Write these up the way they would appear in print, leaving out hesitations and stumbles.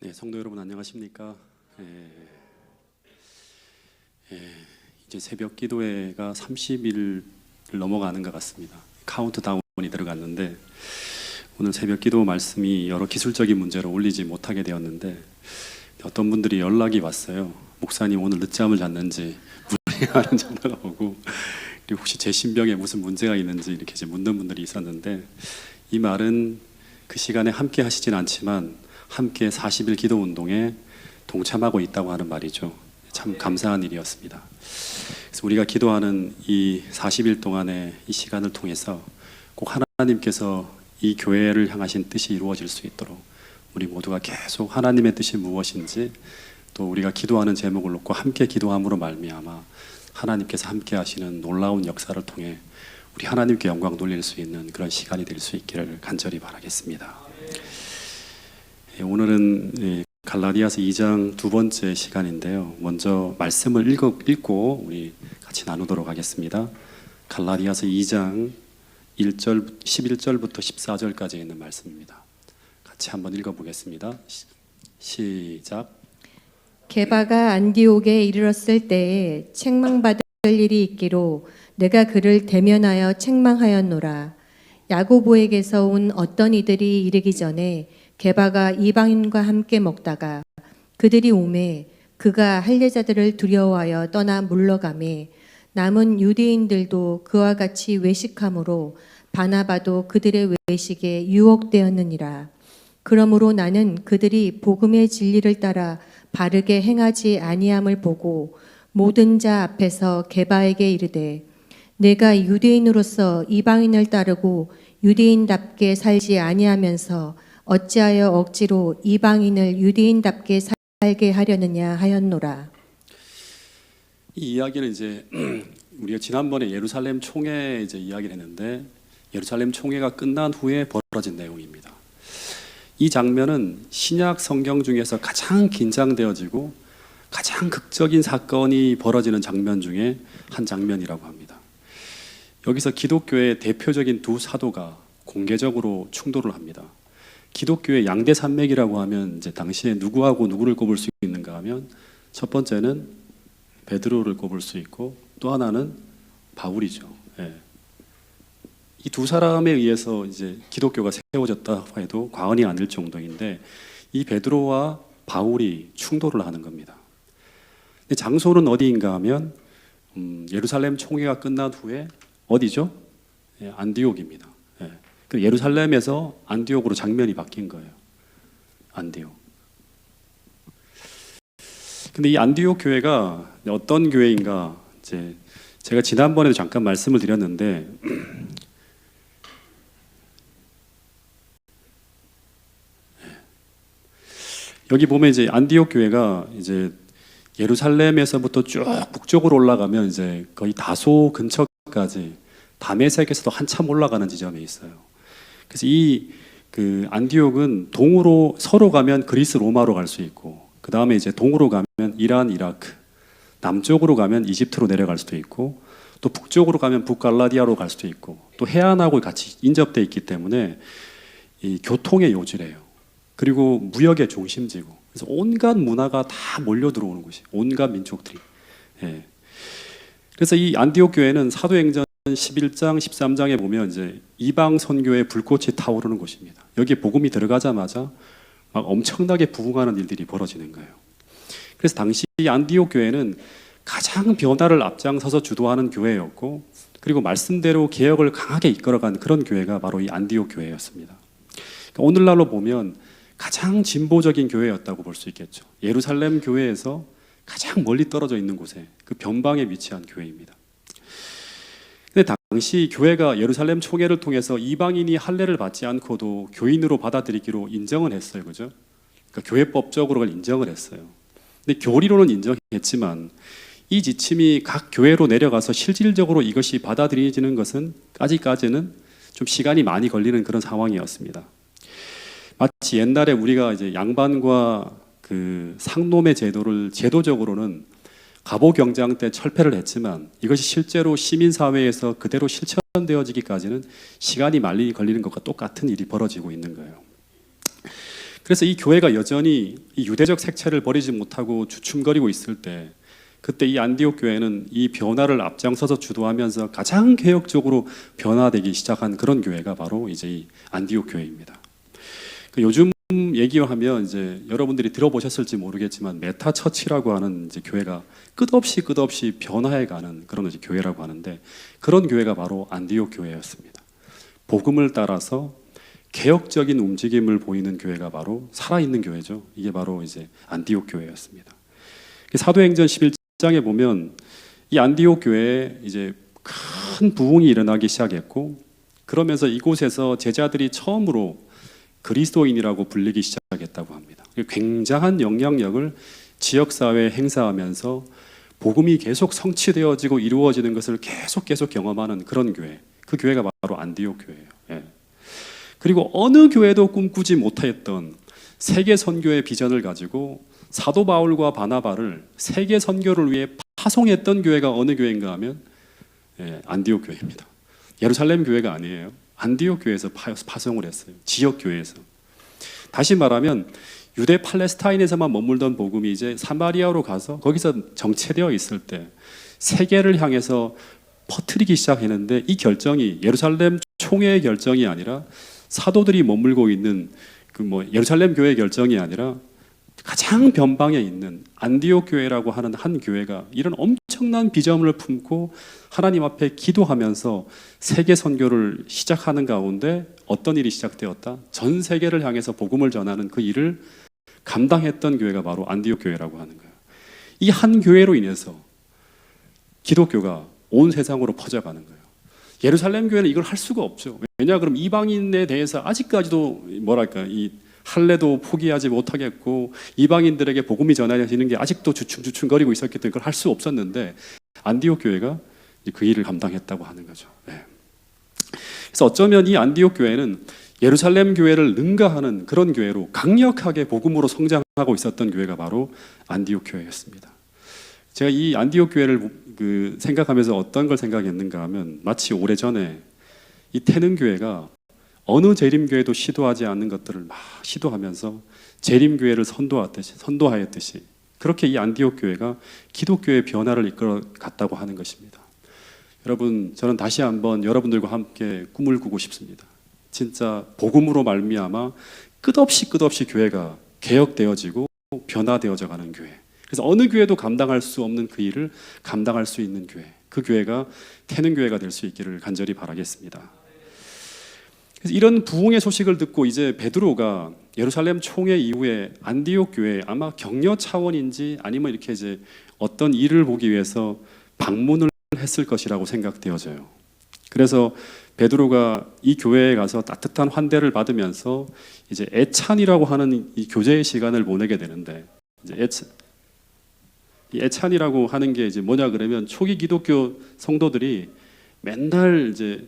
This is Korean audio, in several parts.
네, 성도 여러분 안녕하십니까? 이제 새벽 기도회가 30일을 넘어가는 것 같습니다. 카운트다운이 들어갔는데 오늘 새벽 기도 말씀이 여러 기술적인 문제로 올리지 못하게 되었는데 어떤 분들이 연락이 왔어요. 목사님 오늘 늦잠을 잤는지 무리하는 전화가 오고 그리고 혹시 제 신병에 무슨 문제가 있는지 이렇게 이제 묻는 분들이 있었는데 이 말은 그 시간에 함께 하시진 않지만 함께 40일 기도 운동에 동참하고 있다고 하는 말이죠. 참 감사한 일이었습니다. 그래서 우리가 기도하는 이 40일 동안의 이 시간을 통해서 꼭 하나님께서 이 교회를 향하신 뜻이 이루어질 수 있도록 우리 모두가 계속 하나님의 뜻이 무엇인지 또 우리가 기도하는 제목을 놓고 함께 기도함으로 말미암아 하나님께서 함께 하시는 놀라운 역사를 통해 우리 하나님께 영광 돌릴 수 있는 그런 시간이 될 수 있기를 간절히 바라겠습니다. 오늘은 갈라디아서 2장 두 번째 시간인데요. 먼저 말씀을 읽고 우리 같이 나누도록 하겠습니다. 갈라디아서 2장 1절, 11절부터 14절까지 있는 말씀입니다. 같이 한번 읽어보겠습니다. 시작. 게바가 안디옥에 이르렀을 때에 책망받을 일이 있기로 내가 그를 대면하여 책망하였노라. 야고보에게서 온 어떤 이들이 이르기 전에 게바가 이방인과 함께 먹다가 그들이 오매 그가 할례자들을 두려워하여 떠나 물러가매 남은 유대인들도 그와 같이 외식함으로 바나바도 그들의 외식에 유혹되었느니라. 그러므로 나는 그들이 복음의 진리를 따라 바르게 행하지 아니함을 보고 모든 자 앞에서 게바에게 이르되 내가 유대인으로서 이방인을 따르고 유대인답게 살지 아니하면서 어찌하여 억지로 이방인을 유대인답게 살게 하려느냐 하였노라. 이 이야기는 이제 우리가 지난번에 예루살렘 총회 이제 이야기를 했는데 예루살렘 총회가 끝난 후에 벌어진 내용입니다. 이 장면은 신약 성경 중에서 가장 긴장되어지고 가장 극적인 사건이 벌어지는 장면 중에 한 장면이라고 합니다. 여기서 기독교의 대표적인 두 사도가 공개적으로 충돌을 합니다. 기독교의 양대 산맥이라고 하면 이제 당시에 누구하고 누구를 꼽을 수 있는가 하면 첫 번째는 베드로를 꼽을 수 있고 또 하나는 바울이죠. 이 두 사람에 의해서 이제 기독교가 세워졌다 해도 과언이 아닐 정도인데 이 베드로와 바울이 충돌을 하는 겁니다. 근데 장소는 어디인가 하면 예루살렘 총회가 끝난 후에 어디죠? 안디옥입니다. 그 예루살렘에서 안디옥으로 장면이 바뀐 거예요. 안디옥. 근데 이 안디옥 교회가 어떤 교회인가? 이제 제가 지난번에도 잠깐 말씀을 드렸는데 여기 보면 이제 안디옥 교회가 이제 예루살렘에서부터 쭉 북쪽으로 올라가면 이제 거의 다소 근처까지 다메섹에서도 한참 올라가는 지점에 있어요. 그래서 이 안디옥은 동으로 서로 가면 그리스 로마로 갈 수 있고 그 다음에 이제 동으로 가면 이란, 이라크, 남쪽으로 가면 이집트로 내려갈 수도 있고 또 북쪽으로 가면 북갈라디아로 갈 수도 있고 또 해안하고 같이 인접되어 있기 때문에 이 교통의 요지래요. 그리고 무역의 중심지고 그래서 온갖 문화가 다 몰려 들어오는 곳이 온갖 민족들이. 그래서 이 안디옥 교회는 사도행전 11장, 13장에 보면 이제 이방 선교의 불꽃이 타오르는 곳입니다. 여기에 복음이 들어가자마자 막 엄청나게 부흥하는 일들이 벌어지는 거예요. 그래서 당시 안디옥 교회는 가장 변화를 앞장서서 주도하는 교회였고 그리고 말씀대로 개혁을 강하게 이끌어간 그런 교회가 바로 이 안디옥 교회였습니다. 그러니까 오늘날로 보면 가장 진보적인 교회였다고 볼 수 있겠죠. 예루살렘 교회에서 가장 멀리 떨어져 있는 곳에 그 변방에 위치한 교회입니다. 근데 당시 교회가 예루살렘 총회를 통해서 이방인이 할례를 받지 않고도 교인으로 받아들이기로 인정을 했어요. 그죠? 그러니까 교회법적으로 그걸 인정을 했어요. 근데 교리로는 인정했지만 이 지침이 각 교회로 내려가서 실질적으로 이것이 받아들여지는 것은 아직까지는 좀 시간이 많이 걸리는 그런 상황이었습니다. 마치 옛날에 우리가 이제 양반과 그 상놈의 제도를 제도적으로는 갑오경장 때 철폐를 했지만 이것이 실제로 시민사회에서 그대로 실천되어지기까지는 시간이 많이 걸리는 것과 똑같은 일이 벌어지고 있는 거예요. 그래서 이 교회가 여전히 이 유대적 색채를 버리지 못하고 주춤거리고 있을 때, 그때 이 안디옥 교회는 이 변화를 앞장서서 주도하면서 가장 개혁적으로 변화되기 시작한 그런 교회가 바로 이제 이 안디옥 교회입니다. 요즘 얘기하면 이제 여러분들이 들어보셨을지 모르겠지만 메타 처치라고 하는 이제 교회가 끝없이 변화해가는 그런 이제 교회라고 하는데, 그런 교회가 바로 안디옥 교회였습니다. 복음을 따라서 개혁적인 움직임을 보이는 교회가 바로 살아있는 교회죠. 이게 바로 이제 안디옥 교회였습니다. 사도행전 11장에 보면 이 안디옥 교회에 이제 큰 부흥이 일어나기 시작했고, 그러면서 이곳에서 제자들이 처음으로 그리스도인이라고 불리기 시작했다고 합니다. 굉장한 영향력을 지역사회에 행사하면서 복음이 계속 성취되어지고 이루어지는 것을 계속 경험하는 그런 교회, 그 교회가 바로 안디옥 교회예요. 예. 그리고 어느 교회도 꿈꾸지 못했던 세계 선교의 비전을 가지고 사도 바울과 바나바를 세계 선교를 위해 파송했던 교회가 어느 교회인가 하면 안디옥 교회입니다. 예루살렘 교회가 아니에요. 안디옥 교회에서 파송을 했어요. 지역 교회에서. 다시 말하면 유대 팔레스타인에서만 머물던 복음이 이제 사마리아로 가서 거기서 정체되어 있을 때 세계를 향해서 퍼뜨리기 시작했는데, 이 결정이 예루살렘 총회의 결정이 아니라 사도들이 머물고 있는 예루살렘 교회의 결정이 아니라 가장 변방에 있는 안디옥 교회라고 하는 한 교회가 이런 엄청난 비전을 품고 하나님 앞에 기도하면서 세계 선교를 시작하는 가운데 어떤 일이 시작되었다? 전 세계를 향해서 복음을 전하는 그 일을 감당했던 교회가 바로 안디옥 교회라고 하는 거예요. 이 한 교회로 인해서 기독교가 온 세상으로 퍼져가는 거예요. 예루살렘 교회는 이걸 할 수가 없죠. 왜냐 그럼 이방인에 대해서 아직까지도 이 할례도 포기하지 못하겠고 이방인들에게 복음이 전해지는 게 아직도 주춤거리고 있었기 때문에 그걸 할 수 없었는데, 안디옥 교회가 그 일을 감당했다고 하는 거죠. 네. 그래서 어쩌면 이 안디옥 교회는 예루살렘 교회를 능가하는 그런 교회로 강력하게 복음으로 성장하고 있었던 교회가 바로 안디옥 교회였습니다. 제가 이 안디옥 교회를 생각하면서 어떤 걸 생각했는가 하면, 마치 오래전에 이 태능교회가 어느 재림교회도 시도하지 않는 것들을 막 시도하면서 재림교회를 선도하였듯이 그렇게 이 안디옥 교회가 기독교의 변화를 이끌어 갔다고 하는 것입니다. 여러분, 저는 다시 한번 여러분들과 함께 꿈을 꾸고 싶습니다. 진짜 복음으로 말미암아 끝없이 교회가 개혁되어지고 변화되어져 가는 교회. 그래서 어느 교회도 감당할 수 없는 그 일을 감당할 수 있는 교회, 그 교회가 태능교회가 될 수 있기를 간절히 바라겠습니다. 그래서 이런 부흥의 소식을 듣고 이제 베드로가 예루살렘 총회 이후에 안디옥 교회에 아마 격려 차원인지 아니면 이렇게 이제 어떤 일을 보기 위해서 방문을 했을 것이라고 생각되어져요. 그래서 베드로가 이 교회에 가서 따뜻한 환대를 받으면서 이제 애찬이라고 하는 이 교제의 시간을 보내게 되는데, 이제 이 애찬이라고 하는 게 이제 뭐냐 그러면, 초기 기독교 성도들이 맨날 이제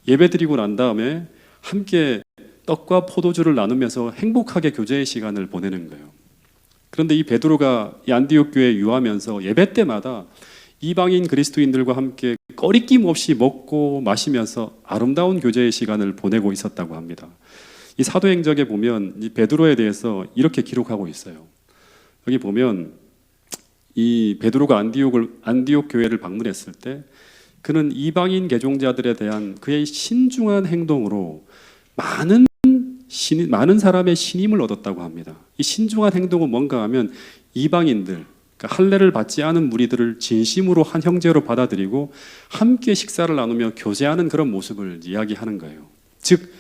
예배드리고 난 다음에 함께 떡과 포도주를 나누면서 행복하게 교제의 시간을 보내는 거예요. 그런데 이 베드로가 이 안디옥 교회에 유하면서 예배 때마다 이방인 그리스도인들과 함께 꺼리낌 없이 먹고 마시면서 아름다운 교제의 시간을 보내고 있었다고 합니다. 이 사도행전에 보면 이 베드로에 대해서 이렇게 기록하고 있어요. 여기 보면 이 베드로가 안디옥 교회를 방문했을 때 그는 이방인 개종자들에 대한 그의 신중한 행동으로 많은 사람의 신임을 얻었다고 합니다. 이 신중한 행동은 뭔가 하면 이방인들, 그러니까 할례를 받지 않은 무리들을 진심으로 한 형제로 받아들이고 함께 식사를 나누며 교제하는 그런 모습을 이야기하는 거예요. 즉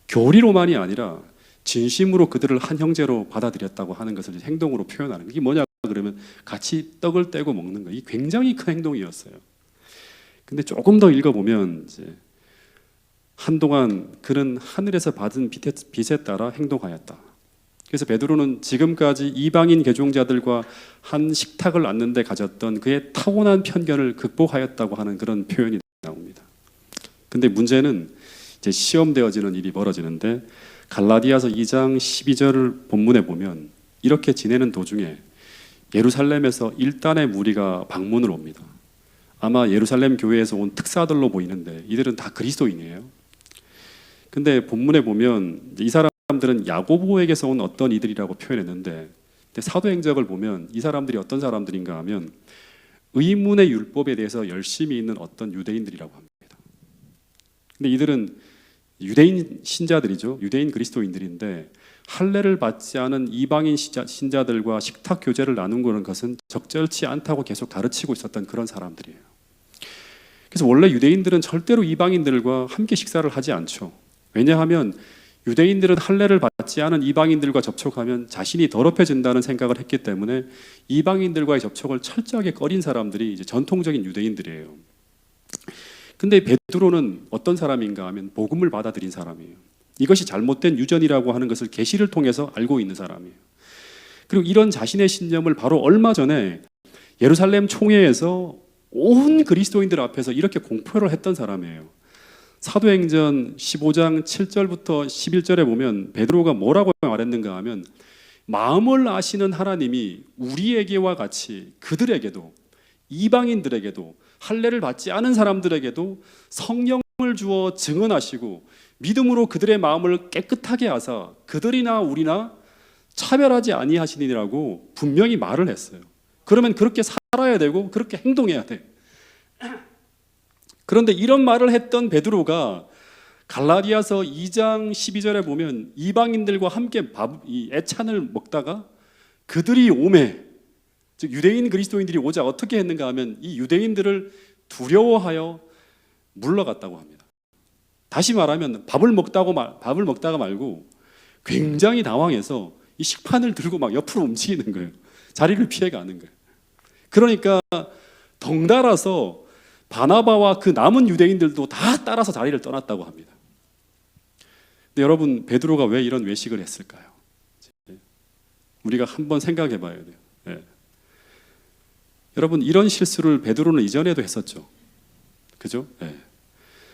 교리로만이 아니라 진심으로 그들을 한 형제로 받아들였다고 하는 것을 행동으로 표현하는 거예요. 이게 뭐냐 그러면 같이 떡을 떼고 먹는 거예요. 이 굉장히 큰 행동이었어요. 근데 조금 더 읽어보면 이제 한동안 그는 하늘에서 받은 빛에 따라 행동하였다. 그래서 베드로는 지금까지 이방인 개종자들과 한 식탁을 앉는데 가졌던 그의 타고난 편견을 극복하였다고 하는 그런 표현이 나옵니다. 근데 문제는 이제 시험되어지는 일이 벌어지는데, 갈라디아서 2장 12절 본문에 보면 이렇게 지내는 도중에 예루살렘에서 일단의 무리가 방문을 옵니다. 아마 예루살렘 교회에서 온 특사들로 보이는데 이들은 다 그리스도인이에요. 근데 본문에 보면 이 사람 사람들은 야고보에게서 온 어떤 이들이라고 표현했는데, 근데 사도행적을 보면 이 사람들이 어떤 사람들인가 하면 의문의 율법에 대해서 열심히 있는 어떤 유대인들이라고 합니다. 근데 이들은 유대인 신자들이죠. 유대인 그리스도인들인데 할례를 받지 않은 이방인 신자들과 식탁 교제를 나누는 것은 적절치 않다고 계속 가르치고 있었던 그런 사람들이에요. 그래서 원래 유대인들은 절대로 이방인들과 함께 식사를 하지 않죠. 왜냐하면 유대인들은 할례를 받지 않은 이방인들과 접촉하면 자신이 더럽혀진다는 생각을 했기 때문에 이방인들과의 접촉을 철저하게 꺼린 사람들이 이제 전통적인 유대인들이에요. 근데 베드로는 어떤 사람인가 하면 복음을 받아들인 사람이에요. 이것이 잘못된 유전이라고 하는 것을 계시를 통해서 알고 있는 사람이에요. 그리고 이런 자신의 신념을 바로 얼마 전에 예루살렘 총회에서 온 그리스도인들 앞에서 이렇게 공표를 했던 사람이에요. 사도행전 15장 7절부터 11절에 보면 베드로가 뭐라고 말했는가 하면 마음을 아시는 하나님이 우리에게와 같이 그들에게도 이방인들에게도 할례를 받지 않은 사람들에게도 성령을 주어 증언하시고 믿음으로 그들의 마음을 깨끗하게 하사 그들이나 우리나 차별하지 아니하시니라고 분명히 말을 했어요. 그러면 그렇게 살아야 되고 그렇게 행동해야 돼. 그런데 이런 말을 했던 베드로가 갈라디아서 2장 12절에 보면 이방인들과 함께 이 애찬을 먹다가 그들이 오매, 즉 유대인 그리스도인들이 오자 어떻게 했는가 하면 이 유대인들을 두려워하여 물러갔다고 합니다. 다시 말하면 밥을 먹다가 말고 굉장히 당황해서 이 식판을 들고 막 옆으로 움직이는 거예요. 자리를 피해가는 거예요. 그러니까 덩달아서 바나바와 그 남은 유대인들도 다 따라서 자리를 떠났다고 합니다. 근데 여러분, 베드로가 왜 이런 외식을 했을까요? 우리가 한번 생각해 봐야 돼요. 네. 여러분, 이런 실수를 베드로는 이전에도 했었죠. 그죠? 네.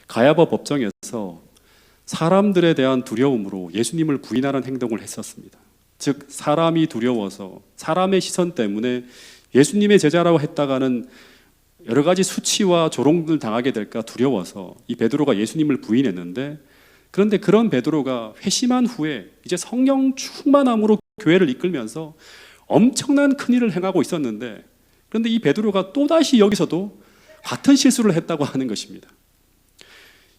가야바 법정에서 사람들에 대한 두려움으로 예수님을 부인하는 행동을 했었습니다. 즉 사람이 두려워서 사람의 시선 때문에 예수님의 제자라고 했다가는 여러 가지 수치와 조롱을 당하게 될까 두려워서 이 베드로가 예수님을 부인했는데, 그런데 그런 베드로가 회심한 후에 이제 성령 충만함으로 교회를 이끌면서 엄청난 큰일을 행하고 있었는데, 그런데 이 베드로가 또다시 여기서도 같은 실수를 했다고 하는 것입니다.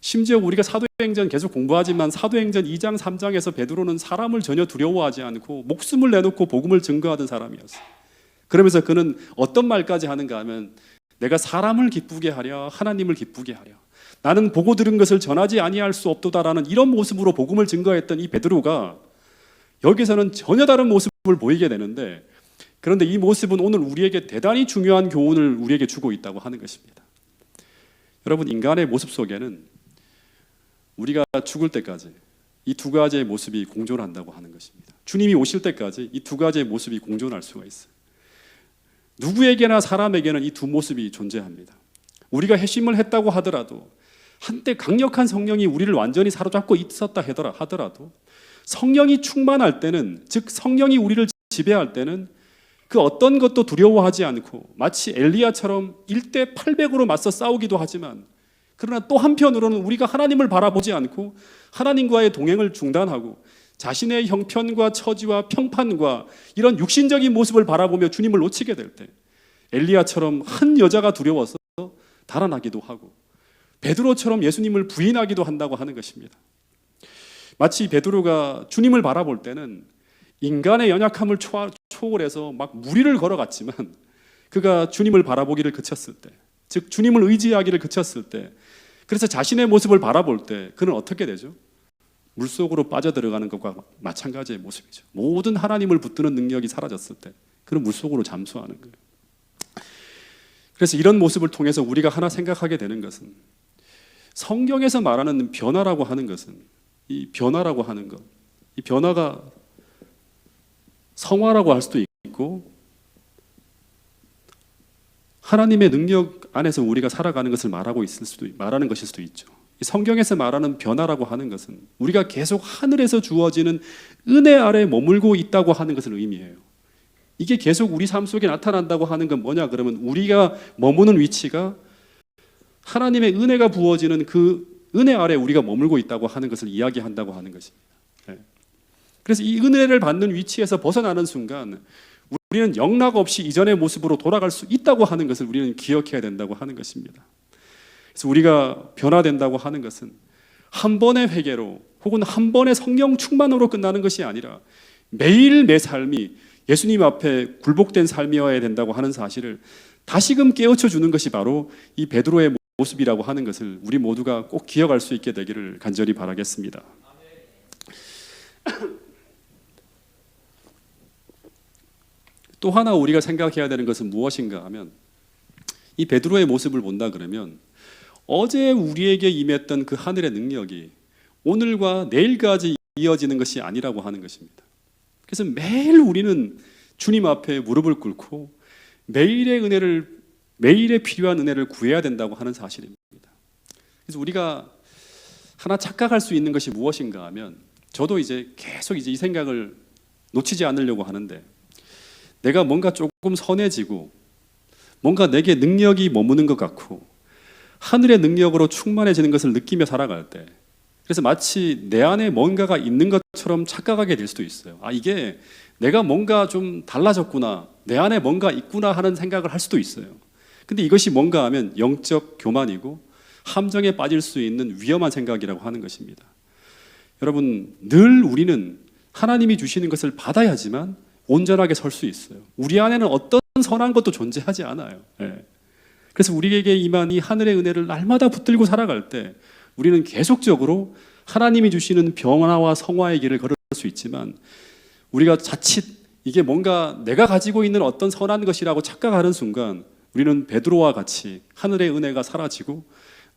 심지어 우리가 사도행전 계속 공부하지만 사도행전 2장 3장에서 베드로는 사람을 전혀 두려워하지 않고 목숨을 내놓고 복음을 증거하던 사람이었어요. 그러면서 그는 어떤 말까지 하는가 하면 내가 사람을 기쁘게 하려 하나님을 기쁘게 하려 나는 보고 들은 것을 전하지 아니할 수 없도다라는 이런 모습으로 복음을 증거했던 이 베드로가 여기서는 전혀 다른 모습을 보이게 되는데, 그런데 이 모습은 오늘 우리에게 대단히 중요한 교훈을 우리에게 주고 있다고 하는 것입니다. 여러분, 인간의 모습 속에는 우리가 죽을 때까지 이 두 가지의 모습이 공존한다고 하는 것입니다. 주님이 오실 때까지 이 두 가지의 모습이 공존할 수가 있어요. 누구에게나 사람에게는 이 두 모습이 존재합니다. 우리가 회심을 했다고 하더라도 한때 강력한 성령이 우리를 완전히 사로잡고 있었다 하더라도 성령이 충만할 때는, 즉 성령이 우리를 지배할 때는 그 어떤 것도 두려워하지 않고 마치 엘리야처럼 1대 800으로 맞서 싸우기도 하지만, 그러나 또 한편으로는 우리가 하나님을 바라보지 않고 하나님과의 동행을 중단하고 자신의 형편과 처지와 평판과 이런 육신적인 모습을 바라보며 주님을 놓치게 될 때 엘리야처럼 한 여자가 두려워서 달아나기도 하고 베드로처럼 예수님을 부인하기도 한다고 하는 것입니다. 마치 베드로가 주님을 바라볼 때는 인간의 연약함을 초월해서 막 무리를 걸어갔지만 그가 주님을 바라보기를 그쳤을 때, 즉 주님을 의지하기를 그쳤을 때, 그래서 자신의 모습을 바라볼 때 그는 어떻게 되죠? 물속으로 빠져들어가는 것과 마찬가지의 모습이죠. 모든 하나님을 붙드는 능력이 사라졌을 때 그는 물속으로 잠수하는 거예요. 그래서 이런 모습을 통해서 우리가 하나 생각하게 되는 것은, 성경에서 말하는 변화라고 하는 것은, 이 변화라고 하는 것, 이 변화가 성화라고 할 수도 있고 하나님의 능력 안에서 우리가 살아가는 것을 말하는 것일 수도 있죠. 성경에서 말하는 변화라고 하는 것은 우리가 계속 하늘에서 주어지는 은혜 아래 머물고 있다고 하는 것을 의미해요. 이게 계속 우리 삶 속에 나타난다고 하는 건 뭐냐 그러면 우리가 머무는 위치가 하나님의 은혜가 부어지는 그 은혜 아래 우리가 머물고 있다고 하는 것을 이야기한다고 하는 것입니다. 네. 그래서 이 은혜를 받는 위치에서 벗어나는 순간 우리는 영락 없이 이전의 모습으로 돌아갈 수 있다고 하는 것을 우리는 기억해야 된다고 하는 것입니다. 그래서 우리가 변화된다고 하는 것은 한 번의 회개로 혹은 한 번의 성령 충만으로 끝나는 것이 아니라 매일 내 삶이 예수님 앞에 굴복된 삶이어야 된다고 하는 사실을 다시금 깨우쳐 주는 것이 바로 이 베드로의 모습이라고 하는 것을 우리 모두가 꼭 기억할 수 있게 되기를 간절히 바라겠습니다. 또 하나 우리가 생각해야 되는 것은 무엇인가 하면 이 베드로의 모습을 본다 그러면 어제 우리에게 임했던 그 하늘의 능력이 오늘과 내일까지 이어지는 것이 아니라고 하는 것입니다. 그래서 매일 우리는 주님 앞에 무릎을 꿇고 매일의 필요한 은혜를 구해야 된다고 하는 사실입니다. 그래서 우리가 하나 착각할 수 있는 것이 무엇인가 하면 저도 이제 계속 이 생각을 놓치지 않으려고 하는데 내가 뭔가 조금 선해지고 뭔가 내게 능력이 머무는 것 같고 하늘의 능력으로 충만해지는 것을 느끼며 살아갈 때 그래서 마치 내 안에 뭔가가 있는 것처럼 착각하게 될 수도 있어요. 이게 내가 뭔가 좀 달라졌구나, 내 안에 뭔가 있구나 하는 생각을 할 수도 있어요. 근데 이것이 뭔가 하면 영적 교만이고 함정에 빠질 수 있는 위험한 생각이라고 하는 것입니다. 여러분, 늘 우리는 하나님이 주시는 것을 받아야지만 온전하게 설 수 있어요. 우리 안에는 어떤 선한 것도 존재하지 않아요. 그래서 우리에게 임한 이 하늘의 은혜를 날마다 붙들고 살아갈 때 우리는 계속적으로 하나님이 주시는 변화와 성화의 길을 걸을 수 있지만 우리가 자칫 이게 뭔가 내가 가지고 있는 어떤 선한 것이라고 착각하는 순간 우리는 베드로와 같이 하늘의 은혜가 사라지고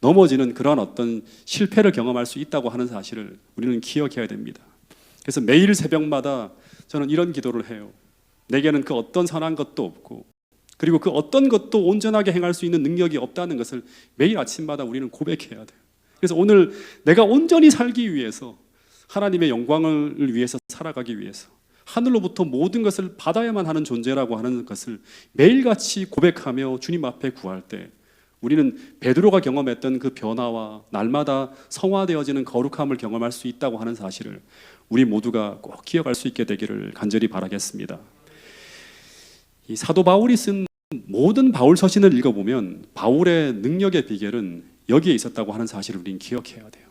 넘어지는 그러한 어떤 실패를 경험할 수 있다고 하는 사실을 우리는 기억해야 됩니다. 그래서 매일 새벽마다 저는 이런 기도를 해요. 내게는 그 어떤 선한 것도 없고 그리고 그 어떤 것도 온전하게 행할 수 있는 능력이 없다는 것을 매일 아침마다 우리는 고백해야 돼요. 그래서 오늘 내가 온전히 살기 위해서 하나님의 영광을 위해서 살아가기 위해서 하늘로부터 모든 것을 받아야만 하는 존재라고 하는 것을 매일같이 고백하며 주님 앞에 구할 때 우리는 베드로가 경험했던 그 변화와 날마다 성화되어지는 거룩함을 경험할 수 있다고 하는 사실을 우리 모두가 꼭 기억할 수 있게 되기를 간절히 바라겠습니다. 이 사도 바울이 쓴 모든 바울 서신을 읽어보면 바울의 능력의 비결은 여기에 있었다고 하는 사실을 우리는 기억해야 돼요.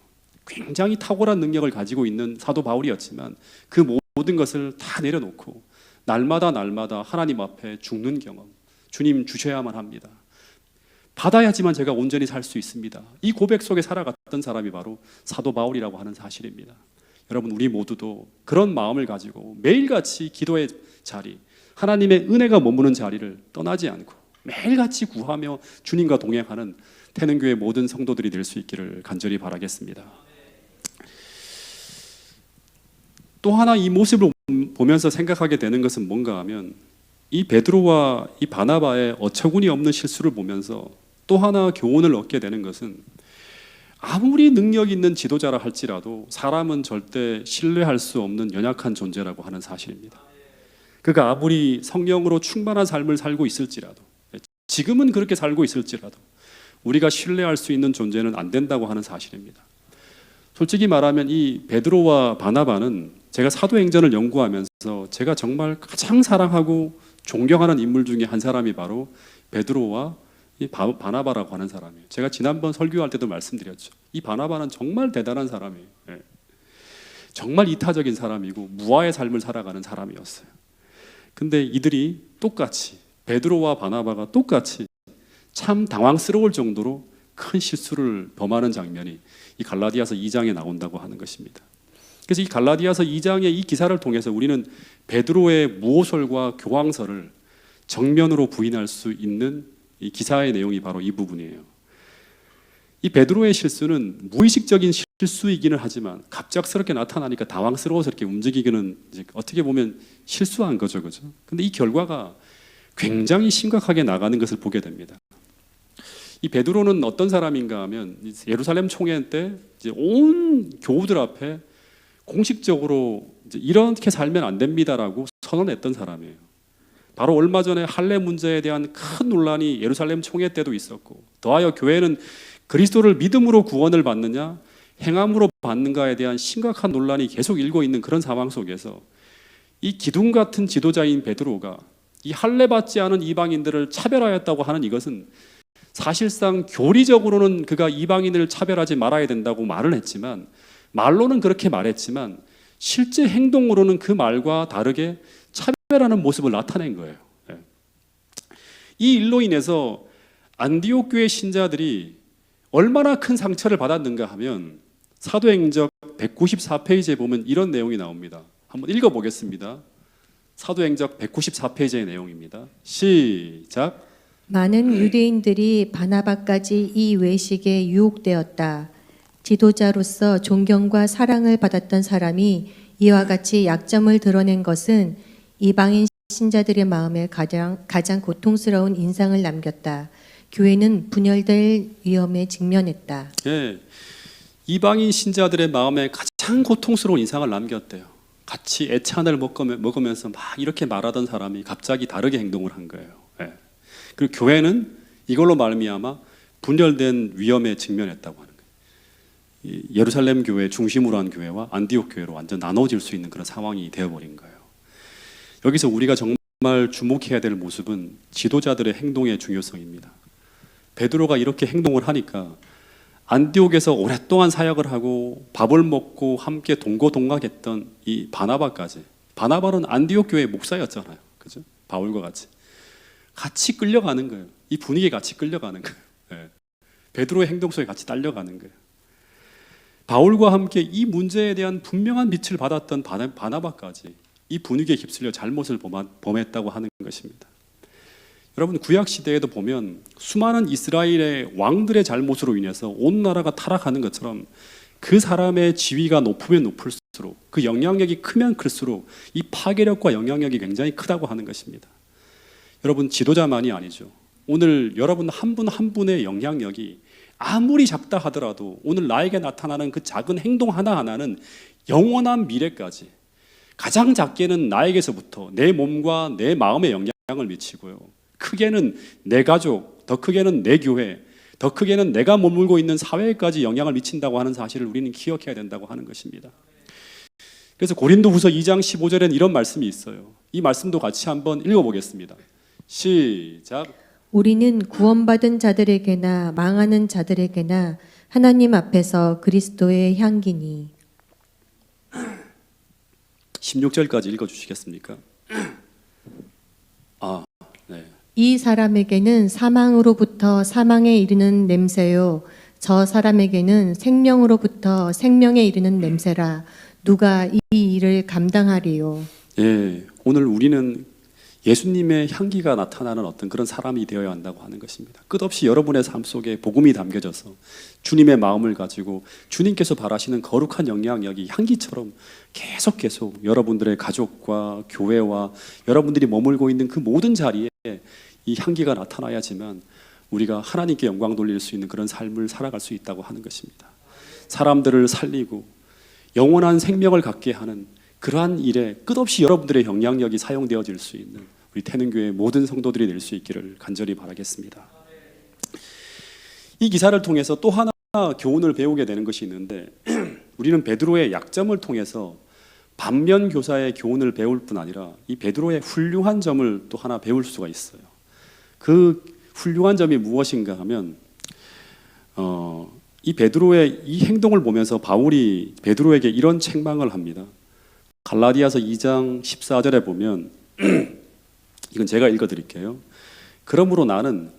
굉장히 탁월한 능력을 가지고 있는 사도 바울이었지만 그 모든 것을 다 내려놓고 날마다 하나님 앞에 죽는 경험, 주님 주셔야만 합니다. 받아야지만 제가 온전히 살 수 있습니다. 이 고백 속에 살아갔던 사람이 바로 사도 바울이라고 하는 사실입니다. 여러분, 우리 모두도 그런 마음을 가지고 매일같이 기도의 자리, 하나님의 은혜가 머무는 자리를 떠나지 않고 매일같이 구하며 주님과 동행하는 태능교회 모든 성도들이 될 수 있기를 간절히 바라겠습니다. 또 하나 이 모습을 보면서 생각하게 되는 것은 뭔가 하면 이 베드로와 이 바나바의 어처구니 없는 실수를 보면서 또 하나 교훈을 얻게 되는 것은 아무리 능력 있는 지도자라 할지라도 사람은 절대 신뢰할 수 없는 연약한 존재라고 하는 사실입니다. 그가 아무리 성령으로 충만한 삶을 살고 있을지라도 지금은 그렇게 살고 있을지라도 우리가 신뢰할 수 있는 존재는 안 된다고 하는 사실입니다. 솔직히 말하면 이 베드로와 바나바는 제가 사도행전을 연구하면서 제가 정말 가장 사랑하고 존경하는 인물 중에 한 사람이 바로 베드로와 이 바나바라고 하는 사람이에요. 제가 지난번 설교할 때도 말씀드렸죠. 이 바나바는 정말 대단한 사람이에요. 정말 이타적인 사람이고 무아의 삶을 살아가는 사람이었어요. 근데 이들이 똑같이 베드로와 바나바가 똑같이 참 당황스러울 정도로 큰 실수를 범하는 장면이 이 갈라디아서 2장에 나온다고 하는 것입니다. 그래서 이 갈라디아서 2장의 이 기사를 통해서 우리는 베드로의 무오설과 교황설을 정면으로 부인할 수 있는 이 기사의 내용이 바로 이 부분이에요. 이 베드로의 실수는 무의식적인 실수이기는 하지만 갑작스럽게 나타나니까 당황스러워서 이렇게 움직이기는 이제 어떻게 보면 실수한 거죠, 그죠? 근데 이 결과가 굉장히 심각하게 나가는 것을 보게 됩니다. 이 베드로는 어떤 사람인가 하면 예루살렘 총회 때 이제 온 교우들 앞에 공식적으로 이제 이렇게 살면 안 됩니다라고 선언했던 사람이에요. 바로 얼마 전에 할례 문제에 대한 큰 논란이 예루살렘 총회 때도 있었고 더하여 교회는 그리스도를 믿음으로 구원을 받느냐 행함으로 받는가에 대한 심각한 논란이 계속 일고 있는 그런 상황 속에서 이 기둥 같은 지도자인 베드로가 이 할례 받지 않은 이방인들을 차별하였다고 하는 이것은 사실상 교리적으로는 그가 이방인을 차별하지 말아야 된다고 말을 했지만, 말로는 그렇게 말했지만 실제 행동으로는 그 말과 다르게 차별하는 모습을 나타낸 거예요. 이 일로 인해서 안디옥 교회 신자들이 얼마나 큰 상처를 받았는가 하면 사도행적 194페이지에 보면 이런 내용이 나옵니다. 한번 읽어보겠습니다. 사도행적 194페이지의 내용입니다. 시작. 많은 유대인들이 바나바까지 이 외식에 유혹되었다. 지도자로서 존경과 사랑을 받았던 사람이 이와 같이 약점을 드러낸 것은 이방인 신자들의 마음에 가장 고통스러운 인상을 남겼다. 교회는 분열될 위험에 직면했다. 예, 이방인 신자들의 마음에 가장 고통스러운 인상을 남겼대요. 같이 애찬을 먹으면서 막 이렇게 말하던 사람이 갑자기 다르게 행동을 한 거예요. 예. 그리고 교회는 이걸로 말미암아 분열된 위험에 직면했다고 하는 거예요. 이 예루살렘 교회 중심으로 한 교회와 안디옥 교회로 완전 나눠질 수 있는 그런 상황이 되어버린 거예요. 여기서 우리가 정말 주목해야 될 모습은 지도자들의 행동의 중요성입니다. 베드로가 이렇게 행동을 하니까 안디옥에서 오랫동안 사역을 하고 밥을 먹고 함께 동고동락했던 이 바나바까지, 바나바는 안디옥 교회의 목사였잖아요. 그죠? 바울과 같이 끌려가는 거예요. 이 분위기에 같이 끌려가는 거예요. 네. 베드로의 행동 속에 같이 딸려가는 거예요. 바울과 함께 이 문제에 대한 분명한 빛을 받았던 바나바까지 이 분위기에 휩쓸려 잘못을 범했다고 하는 것입니다. 여러분, 구약 시대에도 보면 수많은 이스라엘의 왕들의 잘못으로 인해서 온 나라가 타락하는 것처럼 그 사람의 지위가 높으면 높을수록, 그 영향력이 크면 클수록 이 파괴력과 영향력이 굉장히 크다고 하는 것입니다. 여러분, 지도자만이 아니죠. 오늘 여러분 한 분 한 분의 영향력이 아무리 작다 하더라도 오늘 나에게 나타나는 그 작은 행동 하나하나는 영원한 미래까지, 가장 작게는 나에게서부터 내 몸과 내 마음에 영향을 미치고요, 크게는 내 가족, 더 크게는 내 교회, 더 크게는 내가 머물고 있는 사회까지 영향을 미친다고 하는 사실을 우리는 기억해야 된다고 하는 것입니다. 그래서 고린도후서 2장 15절에는 이런 말씀이 있어요. 이 말씀도 같이 한번 읽어보겠습니다. 시작. 우리는 구원받은 자들에게나 망하는 자들에게나 하나님 앞에서 그리스도의 향기니. 16절까지 읽어주시겠습니까? 네. 이 사람에게는 사망으로부터 사망에 이르는 냄새요, 저 사람에게는 생명으로부터 생명에 이르는 냄새라. 누가 이 일을 감당하리요? 예, 오늘 우리는 예수님의 향기가 나타나는 어떤 그런 사람이 되어야 한다고 하는 것입니다. 끝없이 여러분의 삶 속에 복음이 담겨져서 주님의 마음을 가지고 주님께서 바라시는 거룩한 영향력이 향기처럼 계속 여러분들의 가족과 교회와 여러분들이 머물고 있는 그 모든 자리에 이 향기가 나타나야지만 우리가 하나님께 영광 돌릴 수 있는 그런 삶을 살아갈 수 있다고 하는 것입니다. 사람들을 살리고 영원한 생명을 갖게 하는 그러한 일에 끝없이 여러분들의 영향력이 사용되어질 수 있는 우리 태능교회 모든 성도들이 될 수 있기를 간절히 바라겠습니다. 이 기사를 통해서 또 하나 교훈을 배우게 되는 것이 있는데, 우리는 베드로의 약점을 통해서 반면 교사의 교훈을 배울 뿐 아니라 이 베드로의 훌륭한 점을 또 하나 배울 수가 있어요. 그 훌륭한 점이 무엇인가 하면 이 베드로의 이 행동을 보면서 바울이 베드로에게 이런 책망을 합니다. 갈라디아서 2장 14절에 보면 이건 제가 읽어드릴게요. 그러므로 나는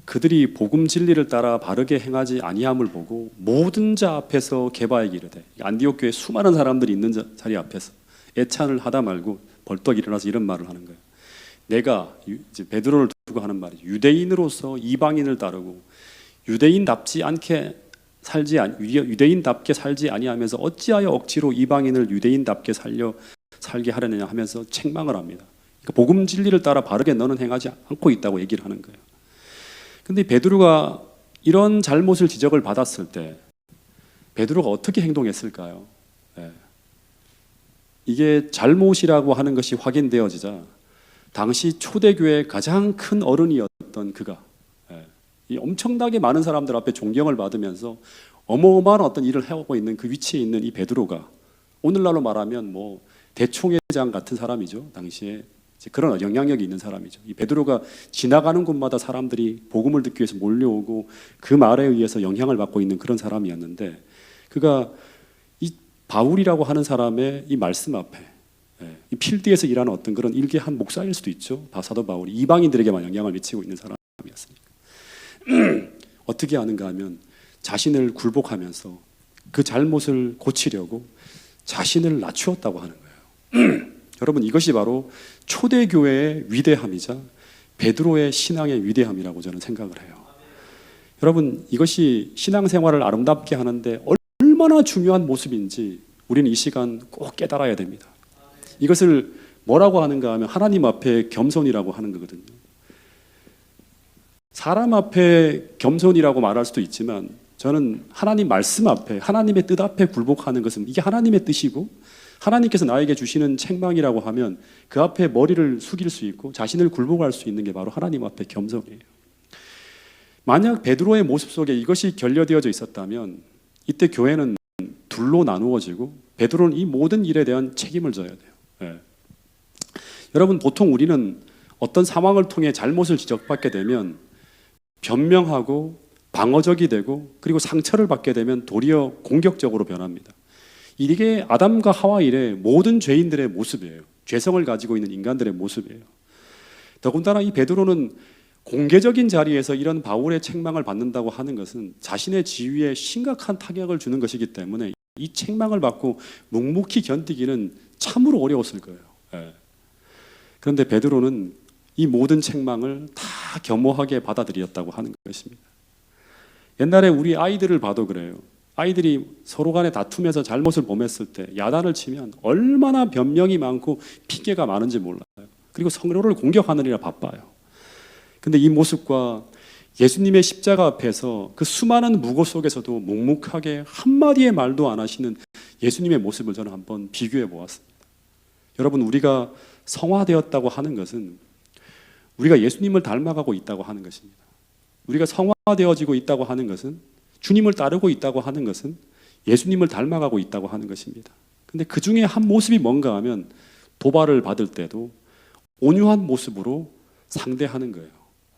그들이 복음 진리를 따라 바르게 행하지 아니함을 보고 모든 자 앞에서 개바에게 이르되, 안디옥 교회 수많은 사람들이 있는 자리 앞에서 애찬을 하다 말고 벌떡 일어나서 이런 말을 하는 거예요. 내가, 이제 베드로를 두고 하는 말이, 유대인으로서 이방인을 따르고 유대인답게 살지 아니하면서 어찌하여 억지로 이방인을 유대인답게 살게 하려느냐 하면서 책망을 합니다. 그러니까 복음 진리를 따라 바르게 너는 행하지 않고 있다고 얘기를 하는 거예요. 근데 베드로가 이런 잘못을 지적을 받았을 때 베드로가 어떻게 행동했을까요? 네. 이게 잘못이라고 하는 것이 확인되어지자 당시 초대교회의 가장 큰 어른이었던 그가 이 엄청나게 많은 사람들 앞에 존경을 받으면서 어마어마한 어떤 일을 해오고 있는 그 위치에 있는 이 베드로가 오늘날로 말하면 뭐 대총회장 같은 사람이죠. 당시에 이제 그런 영향력이 있는 사람이죠. 이 베드로가 지나가는 곳마다 사람들이 복음을 듣기 위해서 몰려오고 그 말에 의해서 영향을 받고 있는 그런 사람이었는데, 그가 이 바울이라고 하는 사람의 이 말씀 앞에, 이 필드에서 일하는 어떤 그런 일개한 목사일 수도 있죠. 사도 바울이 이방인들에게만 영향을 미치고 있는 사람이었으니까. 어떻게 하는가 하면 자신을 굴복하면서 그 잘못을 고치려고 자신을 낮추었다고 하는 거예요. 여러분, 이것이 바로 초대교회의 위대함이자 베드로의 신앙의 위대함이라고 저는 생각을 해요. 여러분, 이것이 신앙생활을 아름답게 하는데 얼마나 중요한 모습인지 우리는 이 시간 꼭 깨달아야 됩니다. 이것을 뭐라고 하는가 하면 하나님 앞에 겸손이라고 하는 거거든요. 사람 앞에 겸손이라고 말할 수도 있지만 저는 하나님 말씀 앞에, 하나님의 뜻 앞에 굴복하는 것은 이게 하나님의 뜻이고, 하나님께서 나에게 주시는 책망이라고 하면 그 앞에 머리를 숙일 수 있고 자신을 굴복할 수 있는 게 바로 하나님 앞에 겸손이에요. 만약 베드로의 모습 속에 이것이 결여되어져 있었다면 이때 교회는 둘로 나누어지고 베드로는 이 모든 일에 대한 책임을 져야 돼요. 네. 여러분, 보통 우리는 어떤 상황을 통해 잘못을 지적받게 되면 변명하고 방어적이 되고 그리고 상처를 받게 되면 도리어 공격적으로 변합니다. 이게 아담과 하와 이래 모든 죄인들의 모습이에요. 죄성을 가지고 있는 인간들의 모습이에요. 더군다나 이 베드로는 공개적인 자리에서 이런 바울의 책망을 받는다고 하는 것은 자신의 지위에 심각한 타격을 주는 것이기 때문에 이 책망을 받고 묵묵히 견디기는 참으로 어려웠을 거예요. 그런데 베드로는 이 모든 책망을 다 겸허하게 받아들였다고 하는 것입니다. 옛날에 우리 아이들을 봐도 그래요. 아이들이 서로 간에 다투면서 잘못을 범했을 때 야단을 치면 얼마나 변명이 많고 핑계가 많은지 몰라요. 그리고 서로를 공격하느라 바빠요. 근데 이 모습과 예수님의 십자가 앞에서 그 수많은 무고 속에서도 묵묵하게 한마디의 말도 안 하시는 예수님의 모습을 저는 한번 비교해 보았습니다. 여러분, 우리가 성화되었다고 하는 것은 우리가 예수님을 닮아가고 있다고 하는 것입니다. 우리가 성화되어지고 있다고 하는 것은, 주님을 따르고 있다고 하는 것은 예수님을 닮아가고 있다고 하는 것입니다. 근데 그 중에 한 모습이 뭔가 하면 도발을 받을 때도 온유한 모습으로 상대하는 거예요.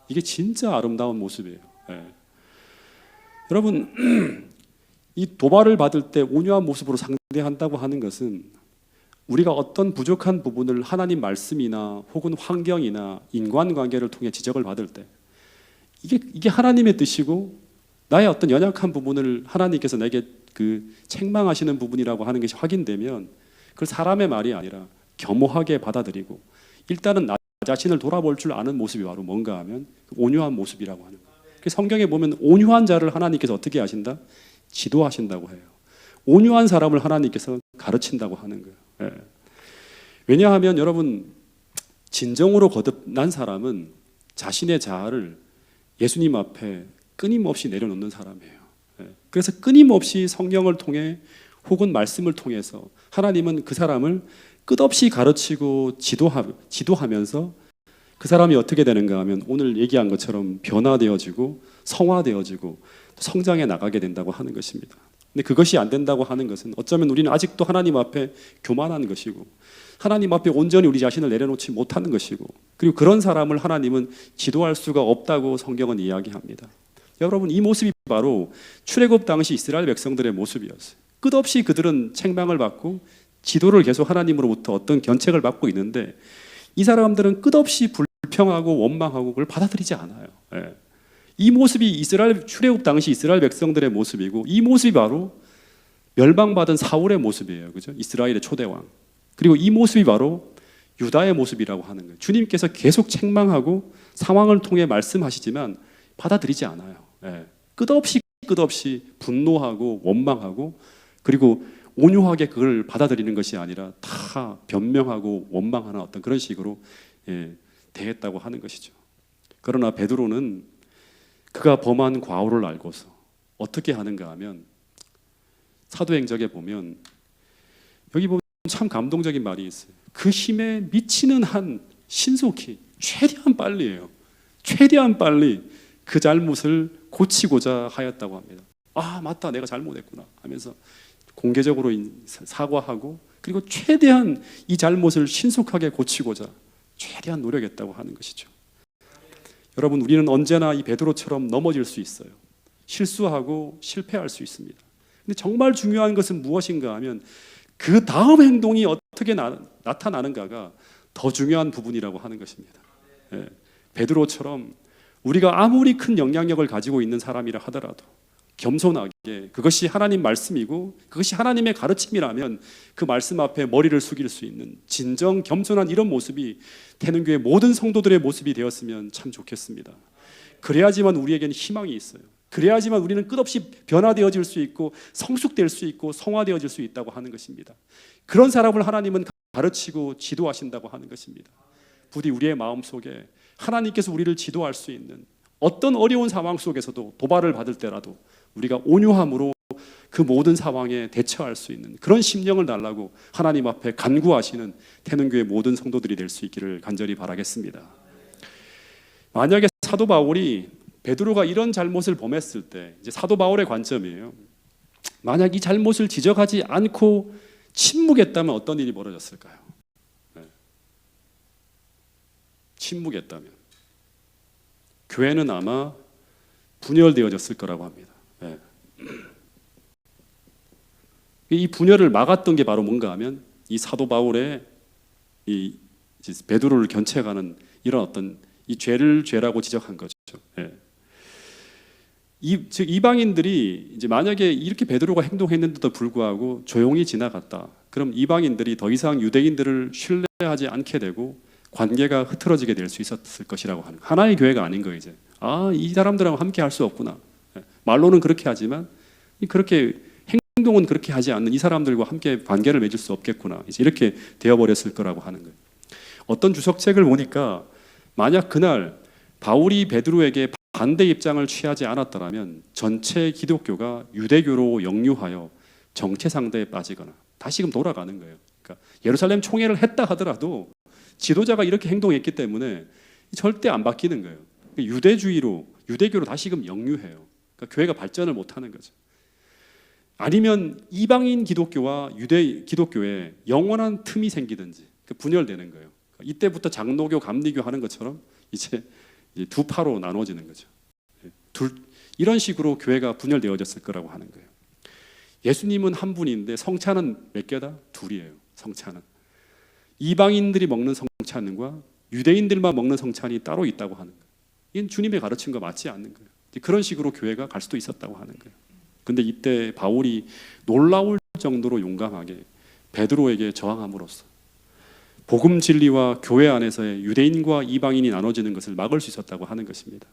이게 진짜 아름다운 모습이에요. 여러분, 이 도발을 받을 때 온유한 모습으로 상대한다고 하는 것은 우리가 어떤 부족한 부분을 하나님 말씀이나 혹은 환경이나 인간관계를 통해 지적을 받을 때 이게 하나님의 뜻이고 나의 어떤 연약한 부분을 하나님께서 내게 그 책망하시는 부분이라고 하는 것이 확인되면 그걸 사람의 말이 아니라 겸허하게 받아들이고 일단은 나 자신을 돌아볼 줄 아는 모습이 바로 뭔가 하면 온유한 모습이라고 하는 거예요. 성경에 보면 온유한 자를 하나님께서 어떻게 하신다? 지도하신다고 해요. 온유한 사람을 하나님께서 가르친다고 하는 거예요. 왜냐하면 여러분, 진정으로 거듭난 사람은 자신의 자아를 예수님 앞에 끊임없이 내려놓는 사람이에요. 그래서 끊임없이 성령을 통해 혹은 말씀을 통해서 하나님은 그 사람을 끝없이 가르치고 지도하면서 그 사람이 어떻게 되는가 하면 오늘 얘기한 것처럼 변화되어지고 성화되어지고 성장해 나가게 된다고 하는 것입니다. 근데 그것이 안 된다고 하는 것은 어쩌면 우리는 아직도 하나님 앞에 교만한 것이고 하나님 앞에 온전히 우리 자신을 내려놓지 못하는 것이고, 그리고 그런 사람을 하나님은 지도할 수가 없다고 성경은 이야기합니다. 여러분, 이 모습이 바로 출애굽 당시 이스라엘 백성들의 모습이었어요. 끝없이 그들은 책망을 받고 지도를 계속 하나님으로부터 어떤 견책을 받고 있는데 이 사람들은 끝없이 불평하고 원망하고 그걸 받아들이지 않아요. 이 모습이 출애굽 당시 이스라엘 백성들의 모습이고, 이 모습이 바로 멸망받은 사울의 모습이에요. 그죠? 이스라엘의 초대왕. 그리고 이 모습이 바로 유다의 모습이라고 하는 거예요. 주님께서 계속 책망하고 상황을 통해 말씀하시지만 받아들이지 않아요. 끝없이 분노하고 원망하고 그리고 온유하게 그걸 받아들이는 것이 아니라 다 변명하고 원망하는 어떤 그런 식으로 대했다고 하는 것이죠. 그러나 베드로는 그가 범한 과오를 알고서 어떻게 하는가 하면 사도행전에 보면 여기 보면 참 감동적인 말이 있어요. 그 힘에 미치는 한 신속히 최대한 빨리 그 잘못을 고치고자 하였다고 합니다. 아 맞다 내가 잘못했구나 하면서 공개적으로 사과하고 그리고 최대한 이 잘못을 신속하게 고치고자 최대한 노력했다고 하는 것이죠. 여러분 우리는 언제나 이 베드로처럼 넘어질 수 있어요. 실수하고 실패할 수 있습니다. 근데 정말 중요한 것은 무엇인가 하면 그 다음 행동이 어떻게 나타나는가가 더 중요한 부분이라고 하는 것입니다. 예, 베드로처럼 우리가 아무리 큰 영향력을 가지고 있는 사람이라 하더라도 겸손하게 그것이 하나님 말씀이고 그것이 하나님의 가르침이라면 그 말씀 앞에 머리를 숙일 수 있는 진정 겸손한 이런 모습이 태능교회 모든 성도들의 모습이 되었으면 참 좋겠습니다. 그래야지만 우리에게는 희망이 있어요. 그래야지만 우리는 끝없이 변화되어질 수 있고 성숙될 수 있고 성화되어질 수 있다고 하는 것입니다. 그런 사람을 하나님은 가르치고 지도하신다고 하는 것입니다. 부디 우리의 마음속에 하나님께서 우리를 지도할 수 있는 어떤 어려운 상황 속에서도 도발을 받을 때라도 우리가 온유함으로 그 모든 상황에 대처할 수 있는 그런 심령을 달라고 하나님 앞에 간구하시는 태능교회 모든 성도들이 될 수 있기를 간절히 바라겠습니다. 만약에 사도 바울이 베드로가 이런 잘못을 범했을 때 이제 사도 바울의 관점이에요. 만약 이 잘못을 지적하지 않고 침묵했다면 어떤 일이 벌어졌을까요? 네. 침묵했다면 교회는 아마 분열되어졌을 거라고 합니다. 네. 이 분열을 막았던 게 바로 뭔가 하면 이 사도 바울의 이 베드로를 견책하는 이런 어떤 이 죄를 죄라고 지적한 거죠. 네. 즉 이방인들이 이제 만약에 이렇게 베드로가 행동했는데도 불구하고 조용히 지나갔다. 그럼 이방인들이 더 이상 유대인들을 신뢰하지 않게 되고 관계가 흐트러지게 될 수 있었을 것이라고 하는 하나의 교회가 아닌 거예요. 이제 이 사람들하고 함께 할 수 없구나. 말로는 그렇게 하지만 그렇게 행동은 그렇게 하지 않는 이 사람들과 함께 관계를 맺을 수 없겠구나. 이제 이렇게 되어버렸을 거라고 하는 거예요. 어떤 주석책을 보니까 만약 그날 바울이 베드로에게 반대 입장을 취하지 않았더라면 전체 기독교가 유대교로 역류하여 정체 상대에 빠지거나 다시금 돌아가는 거예요. 그러니까 예루살렘 총회를 했다 하더라도 지도자가 이렇게 행동했기 때문에 절대 안 바뀌는 거예요. 유대교로 다시금 역류해요. 그러니까 교회가 발전을 못하는 거죠. 아니면 이방인 기독교와 유대 기독교에 영원한 틈이 생기든지 분열되는 거예요. 이때부터 장로교, 감리교 하는 것처럼 이제 두 파로 나눠지는 거죠. 이런 식으로 교회가 분열되어졌을 거라고 하는 거예요. 예수님은 한 분인데 성찬은 몇 개다? 둘이에요. 성찬은 이방인들이 먹는 성찬과 유대인들만 먹는 성찬이 따로 있다고 하는 거예요. 이건 주님의 가르침과 맞지 않는 거예요. 그런 식으로 교회가 갈 수도 있었다고 하는 거예요. 근데 이때 바울이 놀라울 정도로 용감하게 베드로에게 저항함으로써 복음 진리와 교회 안에서의 유대인과 이방인이 나눠지는 것을 막을 수 있었다고 하는 것입니다.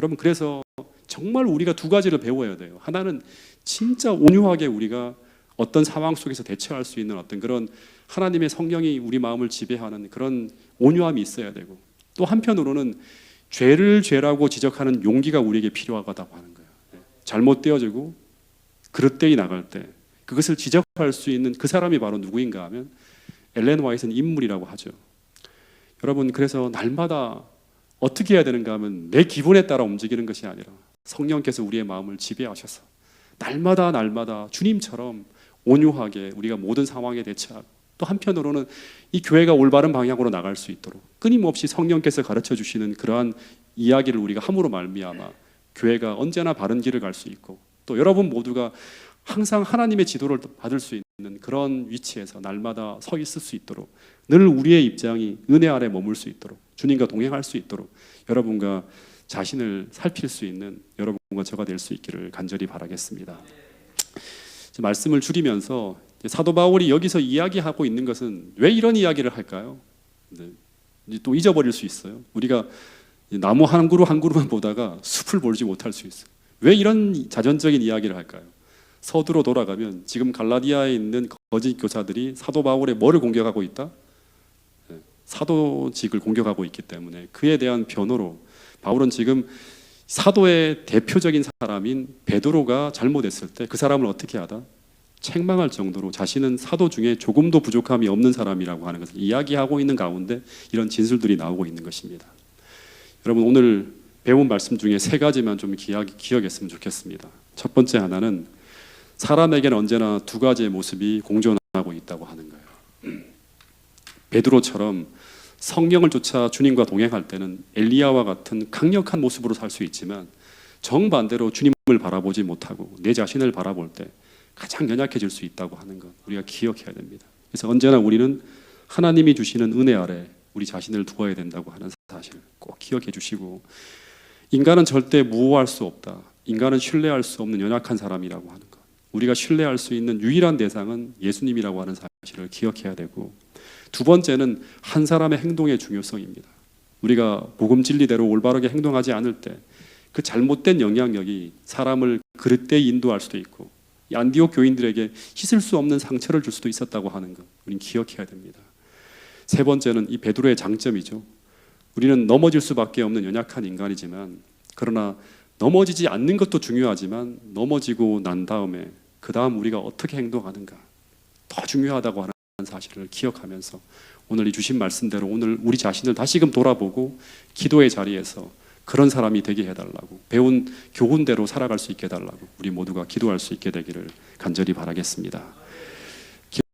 여러분 그래서 정말 우리가 두 가지를 배워야 돼요. 하나는 진짜 온유하게 우리가 어떤 상황 속에서 대처할 수 있는 어떤 그런 하나님의 성령이 우리 마음을 지배하는 그런 온유함이 있어야 되고 또 한편으로는 죄를 죄라고 지적하는 용기가 우리에게 필요하다고 하는 거예요. 잘못되어지고 그릇되이 나갈 때 그것을 지적할 수 있는 그 사람이 바로 누구인가 하면 엘렌 화이트는 인물이라고 하죠. 여러분 그래서 날마다 어떻게 해야 되는가 하면 내 기분에 따라 움직이는 것이 아니라 성령께서 우리의 마음을 지배하셔서 날마다 주님처럼 온유하게 우리가 모든 상황에 대처하고 또 한편으로는 이 교회가 올바른 방향으로 나갈 수 있도록 끊임없이 성령께서 가르쳐 주시는 그러한 이야기를 우리가 함으로 말미암아 교회가 언제나 바른 길을 갈 수 있고 또 여러분 모두가 항상 하나님의 지도를 받을 수 있는 그런 위치에서 날마다 서 있을 수 있도록 늘 우리의 입장이 은혜 아래 머물 수 있도록 주님과 동행할 수 있도록 여러분과 자신을 살필 수 있는 여러분과 저가 될 수 있기를 간절히 바라겠습니다. 말씀을 줄이면서 사도 바울이 여기서 이야기하고 있는 것은 왜 이런 이야기를 할까요? 또 잊어버릴 수 있어요. 우리가 나무 한 그루 한 그루만 보다가 숲을 보지 못할 수 있어요. 왜 이런 자전적인 이야기를 할까요? 서두로 돌아가면 지금 갈라디아에 있는 거짓 교사들이 사도 바울의 뭐를 공격하고 있다? 사도직을 공격하고 있기 때문에 그에 대한 변호로 바울은 지금 사도의 대표적인 사람인 베드로가 잘못했을 때 그 사람을 어떻게 하다? 책망할 정도로 자신은 사도 중에 조금도 부족함이 없는 사람이라고 하는 것을 이야기하고 있는 가운데 이런 진술들이 나오고 있는 것입니다. 여러분 오늘 배운 말씀 중에 세 가지만 좀 기억했으면 좋겠습니다. 첫 번째 하나는 사람에게는 언제나 두 가지의 모습이 공존하고 있다고 하는 거예요. 베드로처럼 성령을 쫓아 주님과 동행할 때는 엘리야와 같은 강력한 모습으로 살 수 있지만 정반대로 주님을 바라보지 못하고 내 자신을 바라볼 때 가장 연약해질 수 있다고 하는 것 우리가 기억해야 됩니다. 그래서 언제나 우리는 하나님이 주시는 은혜 아래 우리 자신을 두어야 된다고 하는 사실 꼭 기억해 주시고, 인간은 절대 무호할 수 없다. 인간은 신뢰할 수 없는 연약한 사람이라고 하는 것, 우리가 신뢰할 수 있는 유일한 대상은 예수님이라고 하는 사실을 기억해야 되고, 두 번째는 한 사람의 행동의 중요성입니다. 우리가 복음 진리대로 올바르게 행동하지 않을 때 그 잘못된 영향력이 사람을 그릇되이 인도할 수도 있고 이 안디옥 교인들에게 씻을 수 없는 상처를 줄 수도 있었다고 하는 것 우리는 기억해야 됩니다. 세 번째는 이 베드로의 장점이죠. 우리는 넘어질 수밖에 없는 연약한 인간이지만, 그러나 넘어지지 않는 것도 중요하지만 넘어지고 난 다음에 그 다음 우리가 어떻게 행동하는가 더 중요하다고 하는 사실을 기억하면서 오늘 이 주신 말씀대로 오늘 우리 자신을 다시금 돌아보고 기도의 자리에서 그런 사람이 되게 해달라고, 배운 교훈대로 살아갈 수 있게 해달라고 우리 모두가 기도할 수 있게 되기를 간절히 바라겠습니다.